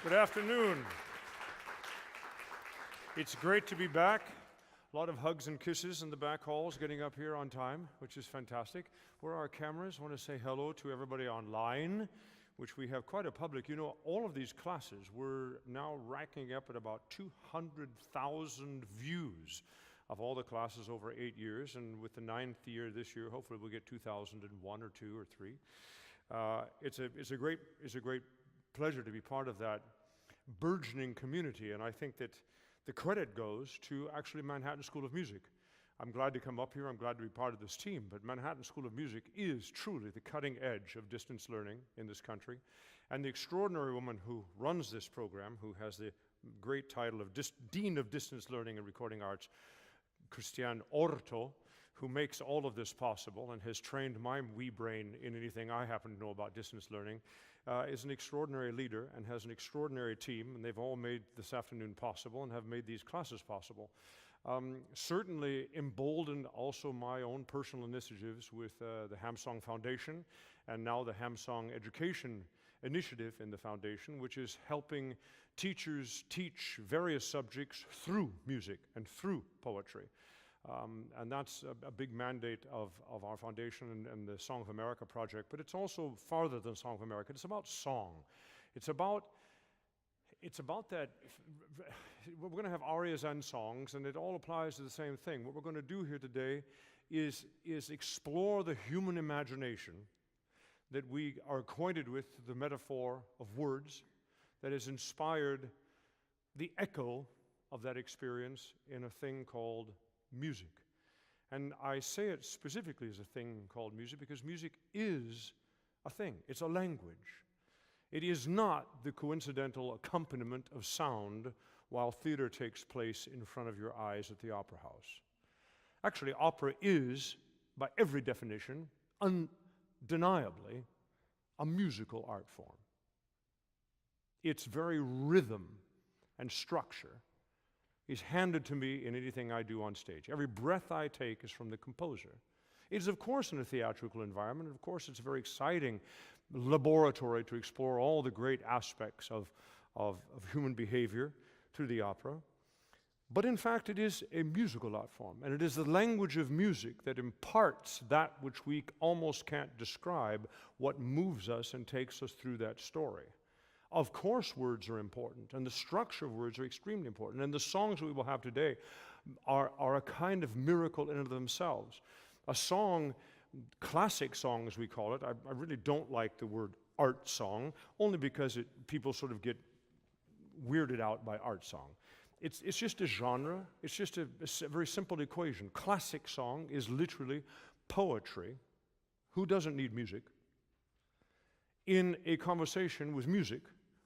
Good afternoon. It's great to be back. A lot of hugs and kisses in the back halls, getting up here on time, which is fantastic. Where are our cameras? I want to say hello to everybody online, which we have quite a public. You know, all of these classes, we're now racking up at about 200,000 views of all the classes over 8 years, and with the 9th year this year, hopefully we'll get 2,001 or 2 or 3. It's a great pleasure to be part of that burgeoning community, and I think that the credit goes to actually Manhattan School of Music. I'm glad to come up here, I'm glad to be part of this team, but Manhattan School of Music is truly the cutting edge of distance learning in this country. And the extraordinary woman who runs this program, who has the great title of Dean of Distance Learning and Recording Arts, Christiane Orto, who makes all of this possible and has trained my wee brain in anything I happen to know about distance learning, is an extraordinary leader and has an extraordinary team, and they've all made this afternoon possible and have made these classes possible. Certainly emboldened also my own personal initiatives with the Hamsong Foundation and now the Hamsong Education Initiative in the foundation, which is helping teachers teach various subjects through music and through poetry. And that's a big mandate of our foundation and the Song of America project, but it's also farther than Song of America. It's about song. It's about that, we're going to have arias and songs, and it all applies to the same thing. What we're going to do here today is explore the human imagination that we are acquainted with, the metaphor of words that has inspired the echo of that experience in a thing called music. And I say it specifically as a thing called music because music is a thing. It's a language. It is not the coincidental accompaniment of sound while theater takes place in front of your eyes at the opera house. Actually, opera is, by every definition, undeniably a musical art form. Its very rhythm and structure is handed to me in anything I do on stage. Every breath I take is from the composer. It is, of course, in a theatrical environment. Of course, it's a very exciting laboratory to explore all the great aspects of human behavior through the opera. But in fact, it is a musical art form, and it is the language of music that imparts that which we almost can't describe, what moves us and takes us through that story. Of course, words are important, and the structure of words are extremely important, and the songs we will have today are a kind of miracle in and of themselves. A song, classic song as we call it, I really don't like the word art song, only because people sort of get weirded out by art song. It's just a genre, it's just a very simple equation. Classic song is literally poetry. Who doesn't need music? In a conversation with music,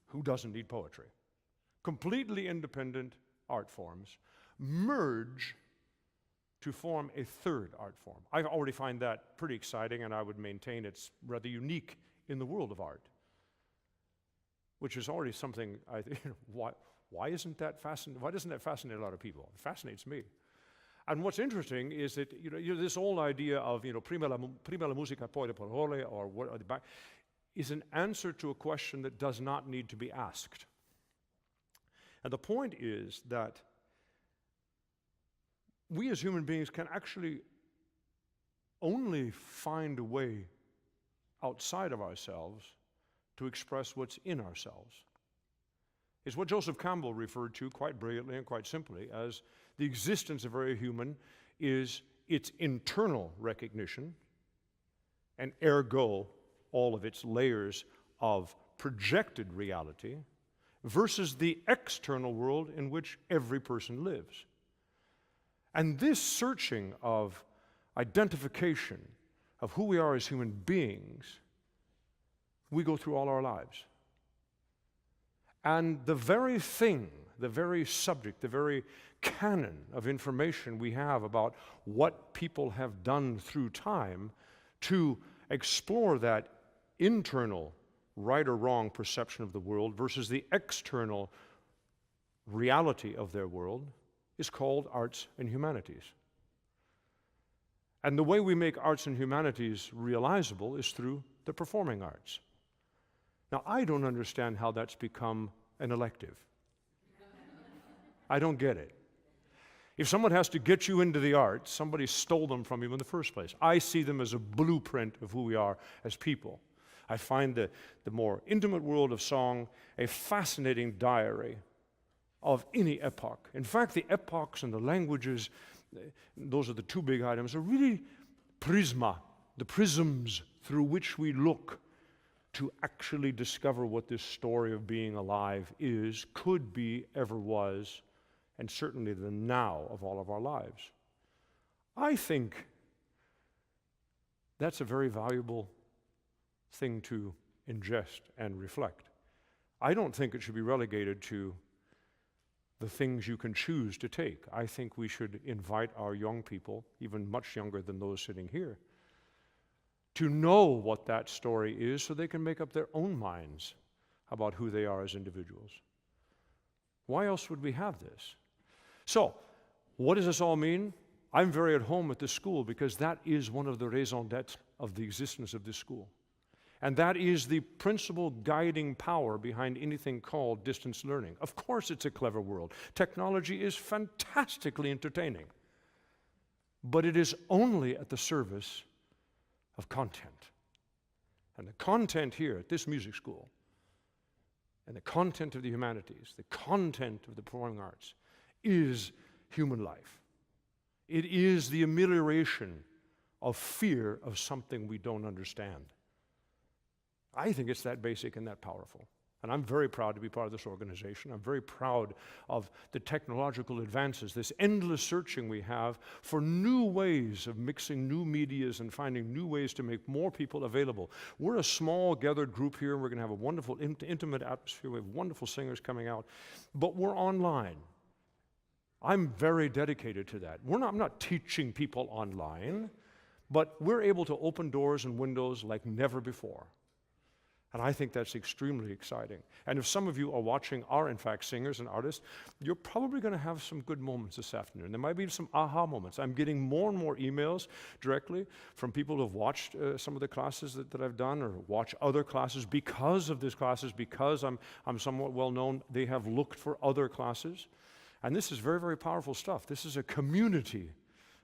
who doesn't need poetry? Completely independent art forms merge to form a third art form. I already find that pretty exciting, and I would maintain it's rather unique in the world of art, which is already something why doesn't that fascinate a lot of people? It fascinates me. And what's interesting is that this old idea of prima la musica poi le parole, or what are the back, is an answer to a question that does not need to be asked. And the point is that we as human beings can actually only find a way outside of ourselves to express what's in ourselves. It's what Joseph Campbell referred to quite brilliantly and quite simply as the existence of every human is its internal recognition, and ergo all of its layers of projected reality, versus the external world in which every person lives. And this searching of identification of who we are as human beings, we go through all our lives. And the very thing, the very subject, the very canon of information we have about what people have done through time to explore that internal right or wrong perception of the world versus the external reality of their world is called arts and humanities. And the way we make arts and humanities realizable is through the performing arts. Now, I don't understand how that's become an elective. I don't get it. If someone has to get you into the arts, somebody stole them from you in the first place. I see them as a blueprint of who we are as people. I find the more intimate world of song a fascinating diary of any epoch. In fact, the epochs and the languages, those are the two big items, are really prisma, the prisms through which we look to actually discover what this story of being alive is, could be, ever was, and certainly the now of all of our lives. I think that's a very valuable thing to ingest and reflect. I don't think it should be relegated to the things you can choose to take. I think we should invite our young people, even much younger than those sitting here, to know what that story is so they can make up their own minds about who they are as individuals. Why else would we have this? So, what does this all mean? I'm very at home at this school because that is one of the raison d'etre of the existence of this school. And that is the principal guiding power behind anything called distance learning. Of course it's a clever world. Technology is fantastically entertaining. But it is only at the service of content. And the content here at this music school, and the content of the humanities, the content of the performing arts, is human life. It is the amelioration of fear of something we don't understand. I think it's that basic and that powerful. And I'm very proud to be part of this organization. I'm very proud of the technological advances, this endless searching we have for new ways of mixing new medias and finding new ways to make more people available. We're a small gathered group here, and we're going to have a wonderful, intimate atmosphere. We have wonderful singers coming out, but we're online. I'm very dedicated to that. I'm not teaching people online, but we're able to open doors and windows like never before. And I think that's extremely exciting. And if some of you are watching are, in fact, singers and artists, you're probably going to have some good moments this afternoon. There might be some aha moments. I'm getting more and more emails directly from people who have watched some of the classes that I've done or watch other classes because of these classes, because I'm somewhat well known. They have looked for other classes. And this is very, very powerful stuff. This is a community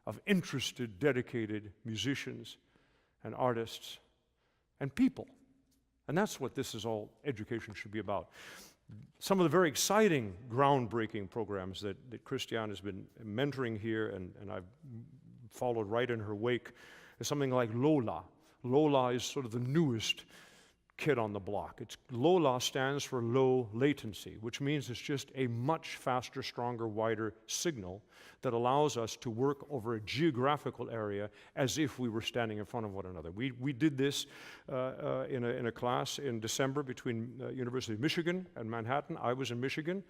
of interested, dedicated musicians and artists and people. And that's what this is all education should be about. Some of the very exciting, groundbreaking programs that Christiane has been mentoring here, and I've followed right in her wake, is something like Lola. Lola is sort of the newest kid on the block. Lola stands for low latency, which means it's just a much faster, stronger, wider signal that allows us to work over a geographical area as if we were standing in front of one another. We did this in a class in December between University of Michigan and Manhattan. I was in Michigan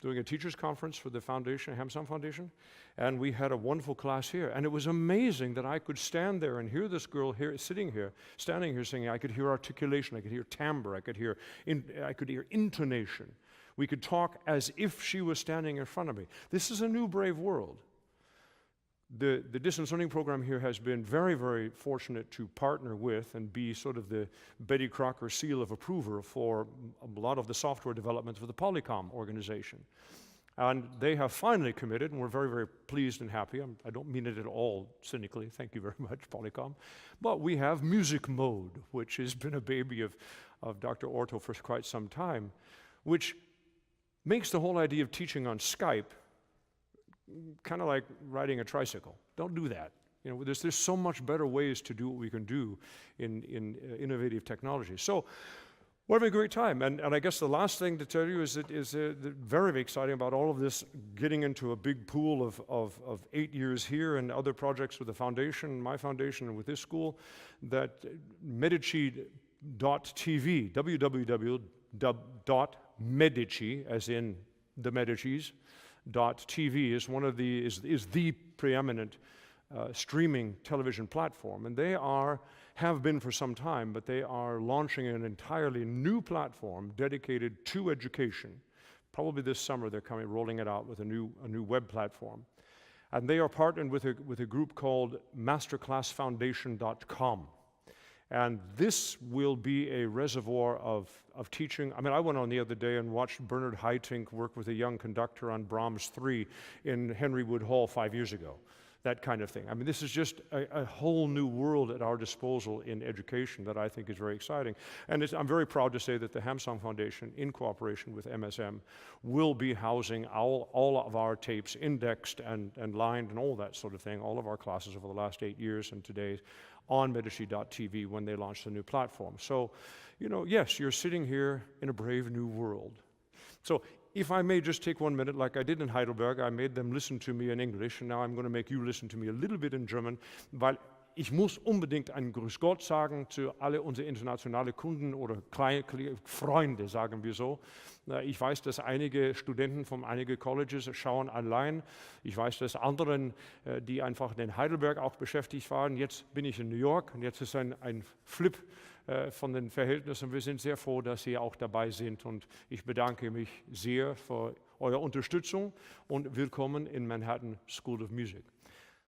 doing a teachers conference for the foundation, Hamsun Foundation, and we had a wonderful class here. And it was amazing that I could stand there and hear this girl here, standing here singing. I could hear articulation, I could hear timbre, I could hear intonation. We could talk as if she was standing in front of me. This is a new brave world. The distance learning program here has been very, very fortunate to partner with and be sort of the Betty Crocker seal of approval for a lot of the software development for the Polycom organization. And they have finally committed, and we're very, very pleased and happy. I don't mean it at all cynically. Thank you very much, Polycom. But we have Music Mode, which has been a baby of Dr. Orto for quite some time, which makes the whole idea of teaching on Skype kind of like riding a tricycle. Don't do that. You know, there's so much better ways to do what we can do in innovative technology. So we're having a great time. And I guess the last thing to tell you is very, very exciting about all of this, getting into a big pool of 8 years here and other projects with the foundation, my foundation, and with this school, that Medici.tv, www.medici, as in the Medicis, .tv is the preeminent streaming television platform, and they have been for some time, but they are launching an entirely new platform dedicated to education. Probably this summer they're rolling it out with a new web platform, and they are partnered with a group called masterclassfoundation.com. And this will be a reservoir of teaching. I mean, I went on the other day and watched Bernard Haitink work with a young conductor on Brahms 3 in Henry Wood Hall 5 years ago. That kind of thing. I mean, this is just a whole new world at our disposal in education that I think is very exciting. And I'm very proud to say that the Hamsung Foundation, in cooperation with MSM, will be housing all of our tapes indexed and lined and all that sort of thing, all of our classes over the last 8 years and today on Medici.tv when they launch the new platform. So, you know, yes, you're sitting here in a brave new world. So, if I may just take 1 minute, like I did in Heidelberg, I made them listen to me in English, and now I'm going to make you listen to me a little bit in German, weil ich muss unbedingt einen Grüß Gott sagen zu alle unsere internationale Kunden oder Freunde, sagen wir so. Ich weiß, dass einige Studenten von einigen Colleges schauen allein. Ich weiß, dass anderen, die einfach in Heidelberg auch beschäftigt waren, jetzt bin ich in New York und jetzt ist ein Flip von den Verhältnissen. Wir sind sehr froh, dass Sie auch dabei sind und ich bedanke mich sehr für eure Unterstützung und willkommen in Manhattan School of Music.